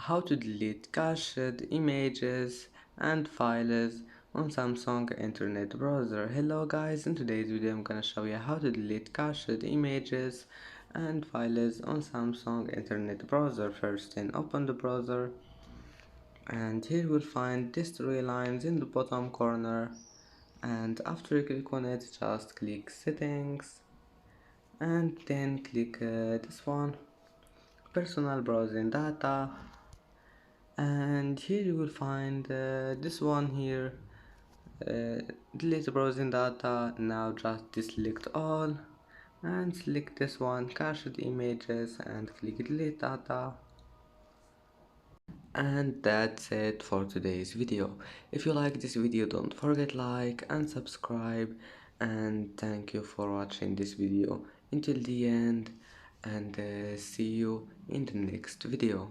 how to delete cached images and files on Samsung Internet Browser. Hello guys, in today's video I'm gonna show you how to delete cached images and files on Samsung Internet Browser. First, then open the browser, and here you will find these three lines in the bottom corner, and after you click on it, just click settings and then click this one, personal browsing data, and here you will find this one here, uh, delete browsing data. Now just deselect all and select this one, cached images, and click delete data. And that's it for today's video. If you like this video, don't forget like and subscribe, and thank you for watching this video until the end, and see you in the next video.